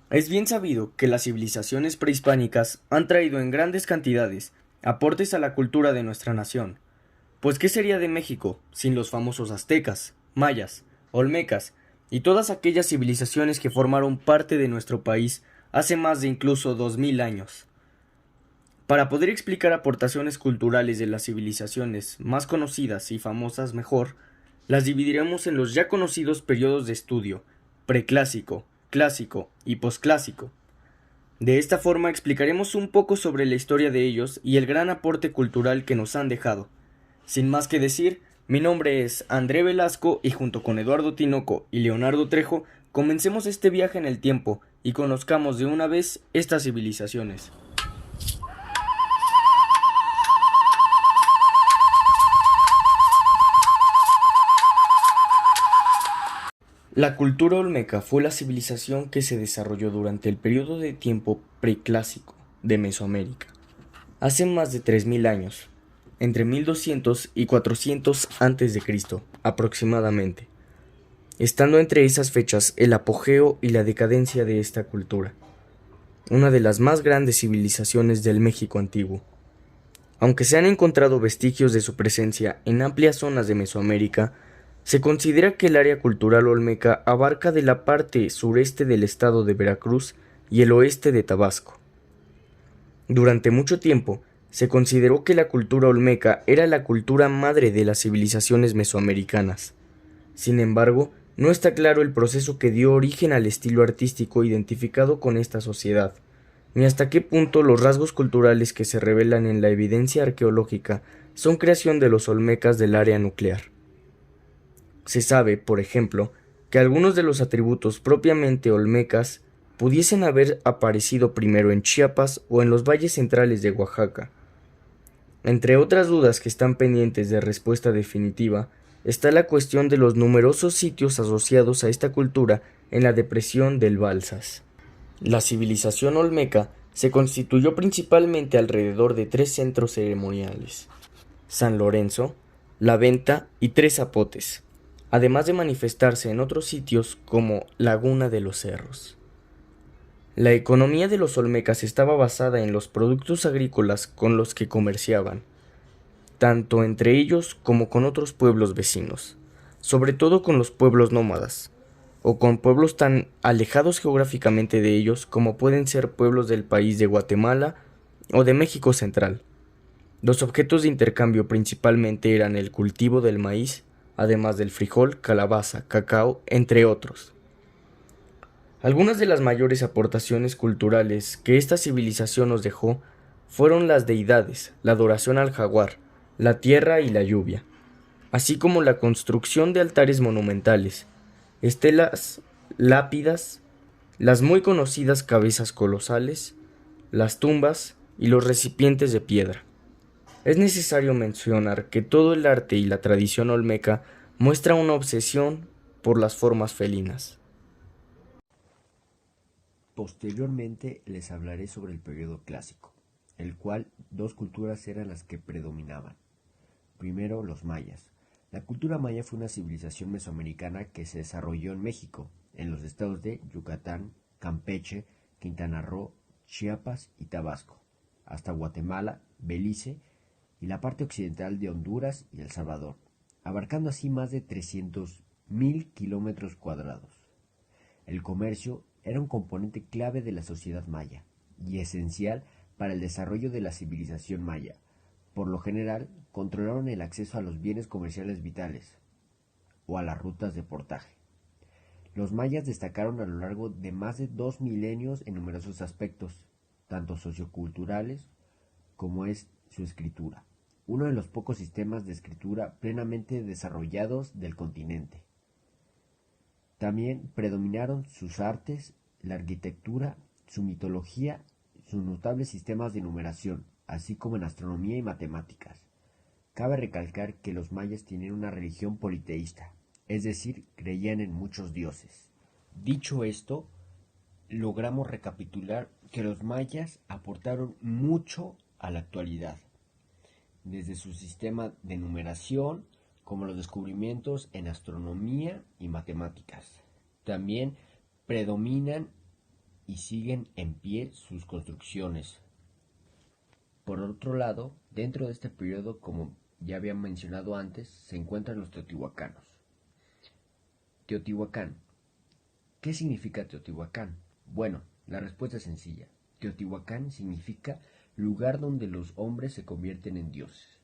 Es bien sabido que las civilizaciones prehispánicas han traído en grandes cantidades aportes a la cultura de nuestra nación. Pues ¿qué sería de México sin los famosos aztecas, mayas, olmecas y todas aquellas civilizaciones que formaron parte de nuestro país hace más de incluso 2000 años? Para poder explicar aportaciones culturales de las civilizaciones más conocidas y famosas mejor, las dividiremos en los ya conocidos periodos de estudio: preclásico, clásico y posclásico. De esta forma explicaremos un poco sobre la historia de ellos y el gran aporte cultural que nos han dejado. Sin más que decir, mi nombre es André Velasco y junto con Eduardo Tinoco y Leonardo Trejo comencemos este viaje en el tiempo y conozcamos de una vez estas civilizaciones. La cultura olmeca fue la civilización que se desarrolló durante el periodo de tiempo preclásico de Mesoamérica, hace más de 3000 años, entre 1200 y 400 a.C. aproximadamente, estando entre esas fechas el apogeo y la decadencia de esta cultura, una de las más grandes civilizaciones del México antiguo. Aunque se han encontrado vestigios de su presencia en amplias zonas de Mesoamérica, se considera que el área cultural olmeca abarca de la parte sureste del estado de Veracruz y el oeste de Tabasco. Durante mucho tiempo, se consideró que la cultura olmeca era la cultura madre de las civilizaciones mesoamericanas. Sin embargo, no está claro el proceso que dio origen al estilo artístico identificado con esta sociedad, ni hasta qué punto los rasgos culturales que se revelan en la evidencia arqueológica son creación de los olmecas del área nuclear. Se sabe, por ejemplo, que algunos de los atributos propiamente olmecas pudiesen haber aparecido primero en Chiapas o en los valles centrales de Oaxaca. Entre otras dudas que están pendientes de respuesta definitiva, está la cuestión de los numerosos sitios asociados a esta cultura en la depresión del Balsas. La civilización olmeca se constituyó principalmente alrededor de tres centros ceremoniales: San Lorenzo, La Venta y Tres Zapotes, además de manifestarse en otros sitios como Laguna de los Cerros. La economía de los olmecas estaba basada en los productos agrícolas con los que comerciaban, tanto entre ellos como con otros pueblos vecinos, sobre todo con los pueblos nómadas, o con pueblos tan alejados geográficamente de ellos como pueden ser pueblos del país de Guatemala o de México Central. Los objetos de intercambio principalmente eran el cultivo del maíz, además del frijol, calabaza, cacao, entre otros. Algunas de las mayores aportaciones culturales que esta civilización nos dejó fueron las deidades, la adoración al jaguar, la tierra y la lluvia, así como la construcción de altares monumentales, estelas, lápidas, las muy conocidas cabezas colosales, las tumbas y los recipientes de piedra. Es necesario mencionar que todo el arte y la tradición olmeca muestra una obsesión por las formas felinas. Posteriormente les hablaré sobre el periodo clásico, el cual dos culturas eran las que predominaban. Primero, los mayas. La cultura maya fue una civilización mesoamericana que se desarrolló en México, en los estados de Yucatán, Campeche, Quintana Roo, Chiapas y Tabasco, hasta Guatemala, Belice y la parte occidental de Honduras y El Salvador, abarcando así más de 300.000 kilómetros cuadrados. El comercio era un componente clave de la sociedad maya y esencial para el desarrollo de la civilización maya. Por lo general, controlaron el acceso a los bienes comerciales vitales o a las rutas de portaje. Los mayas destacaron a lo largo de más de 2 milenios en numerosos aspectos, tanto socioculturales como es su escritura, uno de los pocos sistemas de escritura plenamente desarrollados del continente. También predominaron sus artes, la arquitectura, su mitología, sus notables sistemas de numeración, así como en astronomía y matemáticas. Cabe recalcar que los mayas tenían una religión politeísta, es decir, creían en muchos dioses. Dicho esto, logramos recapitular que los mayas aportaron mucho a la actualidad, desde su sistema de numeración, como los descubrimientos en astronomía y matemáticas. También predominan y siguen en pie sus construcciones. Por otro lado, dentro de este periodo, como ya había mencionado antes, se encuentran los teotihuacanos. Teotihuacán. ¿Qué significa Teotihuacán? Bueno, la respuesta es sencilla. Teotihuacán significa lugar donde los hombres se convierten en dioses.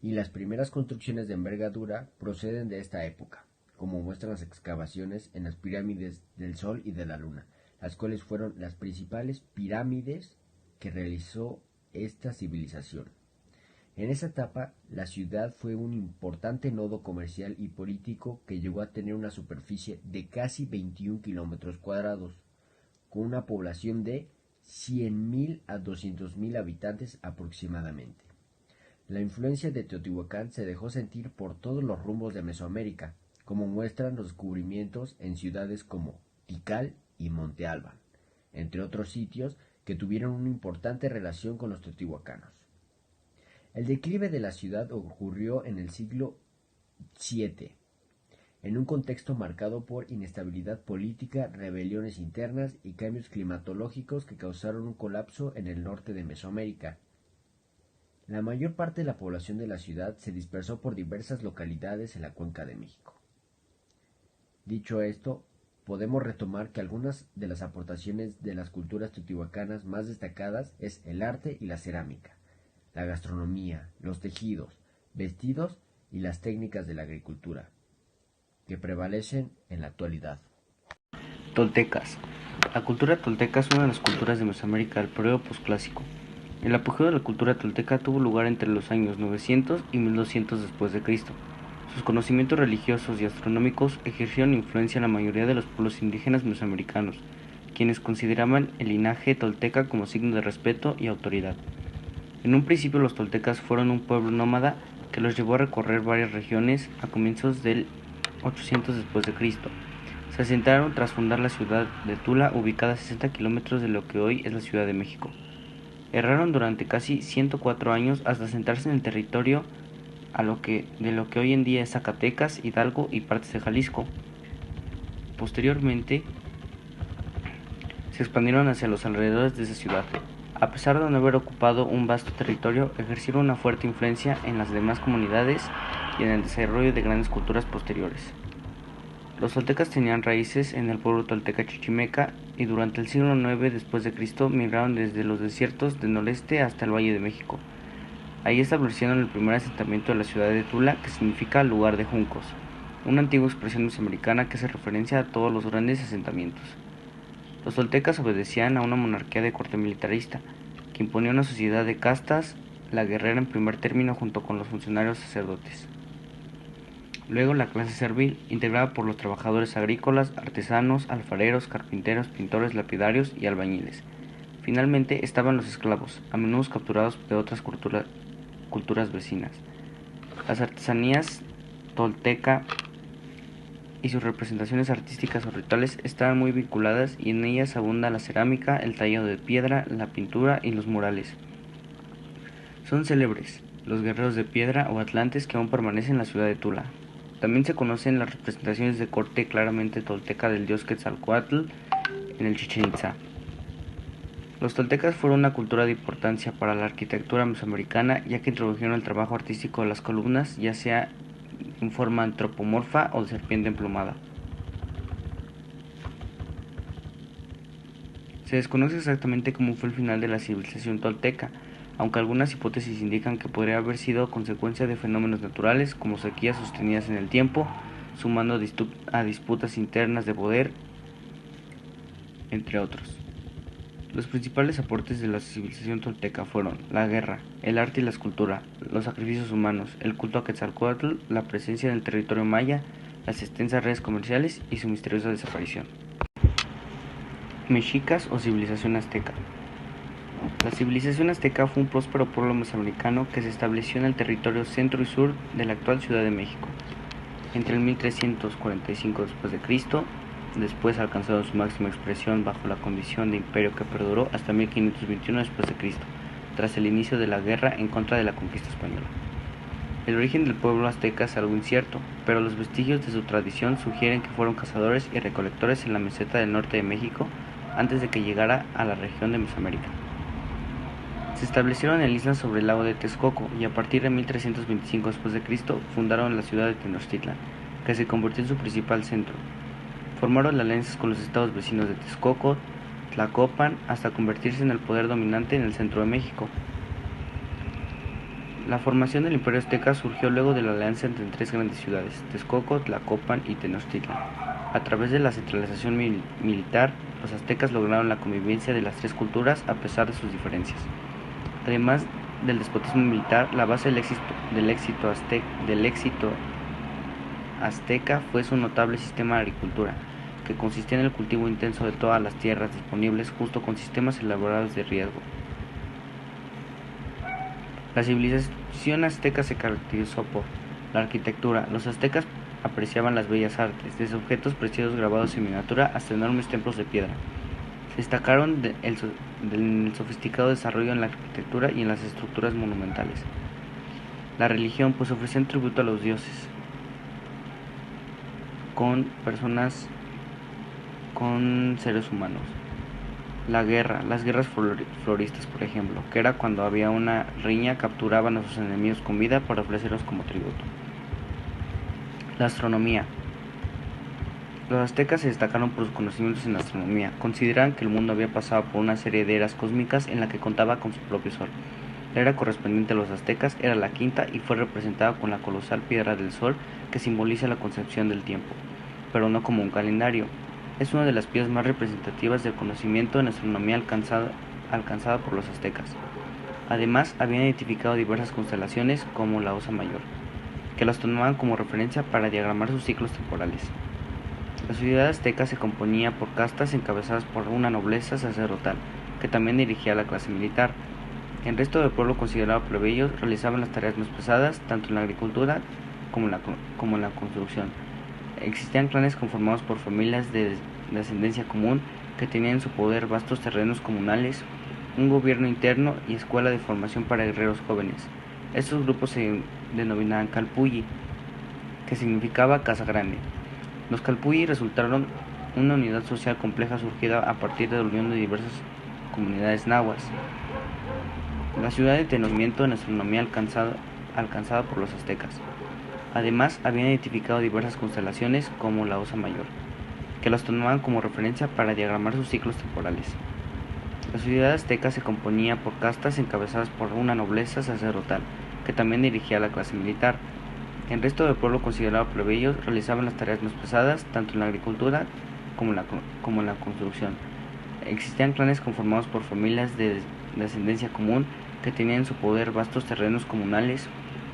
Y las primeras construcciones de envergadura proceden de esta época, como muestran las excavaciones en las pirámides del Sol y de la Luna, las cuales fueron las principales pirámides que realizó esta civilización. En esa etapa, la ciudad fue un importante nodo comercial y político que llegó a tener una superficie de casi 21 kilómetros cuadrados, con una población de 100.000 a 200.000 habitantes aproximadamente. La influencia de Teotihuacán se dejó sentir por todos los rumbos de Mesoamérica, como muestran los descubrimientos en ciudades como Tikal y Monte Albán, entre otros sitios que tuvieron una importante relación con los teotihuacanos. El declive de la ciudad ocurrió en el siglo VII, en un contexto marcado por inestabilidad política, rebeliones internas y cambios climatológicos que causaron un colapso en el norte de Mesoamérica. La mayor parte de la población de la ciudad se dispersó por diversas localidades en la Cuenca de México. Dicho esto, podemos retomar que algunas de las aportaciones de las culturas teotihuacanas más destacadas es el arte y la cerámica, la gastronomía, los tejidos, vestidos y las técnicas de la agricultura, que prevalecen en la actualidad. Toltecas. La cultura tolteca es una de las culturas de Mesoamérica del periodo posclásico. El apogeo de la cultura tolteca tuvo lugar entre los años 900 y 1200 después de Cristo. Sus conocimientos religiosos y astronómicos ejercieron influencia en la mayoría de los pueblos indígenas mesoamericanos, quienes consideraban el linaje tolteca como signo de respeto y autoridad. En un principio los toltecas fueron un pueblo nómada que los llevó a recorrer varias regiones a comienzos del 800 después de Cristo. Se asentaron tras fundar la ciudad de Tula, ubicada a 60 kilómetros de lo que hoy es la Ciudad de México. Erraron durante casi 104 años hasta asentarse en el territorio de lo que hoy en día es Zacatecas, Hidalgo y partes de Jalisco. Posteriormente, se expandieron hacia los alrededores de esa ciudad. A pesar de no haber ocupado un vasto territorio, ejercieron una fuerte influencia en las demás comunidades y en el desarrollo de grandes culturas posteriores. Los toltecas tenían raíces en el pueblo tolteca chichimeca y durante el siglo IX después de Cristo migraron desde los desiertos del noreste hasta el Valle de México. Ahí establecieron el primer asentamiento de la ciudad de Tula, que significa lugar de juncos, una antigua expresión mesoamericana que hace referencia a todos los grandes asentamientos. Los toltecas obedecían a una monarquía de corte militarista, que imponía una sociedad de castas, la guerrera en primer término junto con los funcionarios sacerdotes. Luego la clase servil, integrada por los trabajadores agrícolas, artesanos, alfareros, carpinteros, pintores, lapidarios y albañiles. Finalmente estaban los esclavos, a menudo capturados de otras culturas vecinas. Las artesanías tolteca y sus representaciones artísticas o rituales estaban muy vinculadas y en ellas abunda la cerámica, el tallado de piedra, la pintura y los murales. Son célebres los guerreros de piedra o atlantes que aún permanecen en la ciudad de Tula. También se conocen las representaciones de corte claramente tolteca del dios Quetzalcóatl en el Chichén Itzá. Los toltecas fueron una cultura de importancia para la arquitectura mesoamericana, ya que introdujeron el trabajo artístico de las columnas, ya sea en forma antropomorfa o de serpiente emplumada. Se desconoce exactamente cómo fue el final de la civilización tolteca, aunque algunas hipótesis indican que podría haber sido consecuencia de fenómenos naturales como sequías sostenidas en el tiempo, sumando a disputas internas de poder, entre otros. Los principales aportes de la civilización tolteca fueron la guerra, el arte y la escultura, los sacrificios humanos, el culto a Quetzalcóatl, la presencia en el territorio maya, las extensas redes comerciales y su misteriosa desaparición. Mexicas o civilización azteca. La civilización azteca fue un próspero pueblo mesoamericano que se estableció en el territorio centro y sur de la actual Ciudad de México. Entre el 1345 después de Cristo, después alcanzando su máxima expresión bajo la condición de imperio que perduró hasta 1521 después de Cristo, tras el inicio de la guerra en contra de la conquista española. El origen del pueblo azteca es algo incierto, pero los vestigios de su tradición sugieren que fueron cazadores y recolectores en la meseta del norte de México, antes de que llegara a la región de Mesoamérica. Se establecieron en islas sobre el lago de Texcoco y a partir de 1325 d.C. fundaron la ciudad de Tenochtitlan, que se convirtió en su principal centro. Formaron alianzas con los estados vecinos de Texcoco, Tlacopan, hasta convertirse en el poder dominante en el centro de México. La formación del Imperio Azteca surgió luego de la alianza entre tres grandes ciudades, Texcoco, Tlacopan y Tenochtitlan. A través de la centralización militar, los aztecas lograron la convivencia de las tres culturas a pesar de sus diferencias. Además del despotismo militar, la base del éxito azteca fue su notable sistema de agricultura, que consistía en el cultivo intenso de todas las tierras disponibles junto con sistemas elaborados de riego. La civilización azteca se caracterizó por la arquitectura. Los aztecas apreciaban las bellas artes, desde objetos preciosos grabados en miniatura hasta enormes templos de piedra. Se destacaron del sofisticado desarrollo en la arquitectura y en las estructuras monumentales. La religión, pues ofrecían tributo a los dioses, con seres humanos. La guerra, las guerras floristas, por ejemplo, que era cuando había una riña, capturaban a sus enemigos con vida para ofrecerlos como tributo. La astronomía. Los aztecas se destacaron por sus conocimientos en astronomía. Consideraban que el mundo había pasado por una serie de eras cósmicas en la que contaba con su propio sol. La era correspondiente a los aztecas era la quinta y fue representada con la colosal piedra del sol que simboliza la concepción del tiempo, pero no como un calendario. Es una de las piezas más representativas del conocimiento en astronomía alcanzada por los aztecas. Además, habían identificado diversas constelaciones como la Osa Mayor, que las tomaban como referencia para diagramar sus ciclos temporales. La sociedad azteca se componía por castas encabezadas por una nobleza sacerdotal, que también dirigía la clase militar. El resto del pueblo, considerado plebeyos, realizaban las tareas más pesadas, tanto en la agricultura como en la construcción. Existían clanes conformados por familias de ascendencia común que tenían en su poder vastos terrenos comunales, un gobierno interno y escuela de formación para guerreros jóvenes. Estos grupos se denominaban Calpulli, que significaba casa grande. Los Calpulli resultaron una unidad social compleja surgida a partir de la unión de diversas comunidades nahuas. La ciudad de Tenochtitlan en astronomía alcanzada por los aztecas. Además, habían identificado diversas constelaciones como la Osa Mayor, que las tomaban como referencia para diagramar sus ciclos temporales. La sociedad azteca se componía por castas encabezadas por una nobleza sacerdotal, que también dirigía la clase militar. El resto del pueblo, considerado plebeyos, realizaban las tareas más pesadas, tanto en la agricultura como en la construcción. Existían clanes conformados por familias de ascendencia común que tenían en su poder vastos terrenos comunales,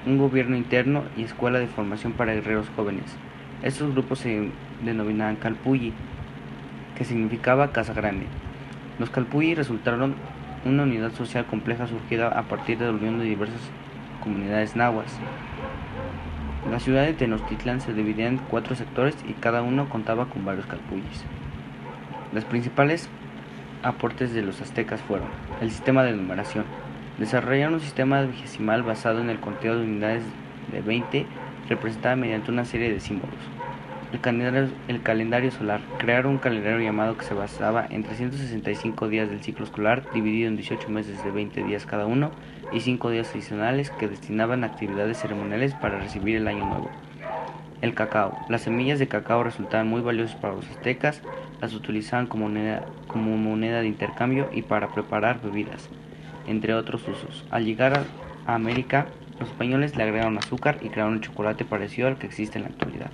un gobierno interno y escuela de formación para guerreros jóvenes. Estos grupos se denominaban Calpulli, que significaba casa grande. Los Calpulli resultaron una unidad social compleja surgida a partir de la unión de diversas comunidades nahuas. La ciudad de Tenochtitlan se dividía en 4 sectores y cada uno contaba con varios Calpullis. Los principales aportes de los aztecas fueron el sistema de numeración. Desarrollaron un sistema vigesimal basado en el conteo de unidades de 20 representada mediante una serie de símbolos. El calendario solar. Crearon un calendario llamado que se basaba en 365 días del ciclo escolar, dividido en 18 meses de 20 días cada uno y 5 días adicionales que destinaban a actividades ceremoniales para recibir el año nuevo. El cacao. Las semillas de cacao resultaban muy valiosas para los aztecas, las utilizaban como moneda de intercambio y para preparar bebidas, entre otros usos. Al llegar a América, los españoles le agregaron azúcar y crearon un chocolate parecido al que existe en la actualidad.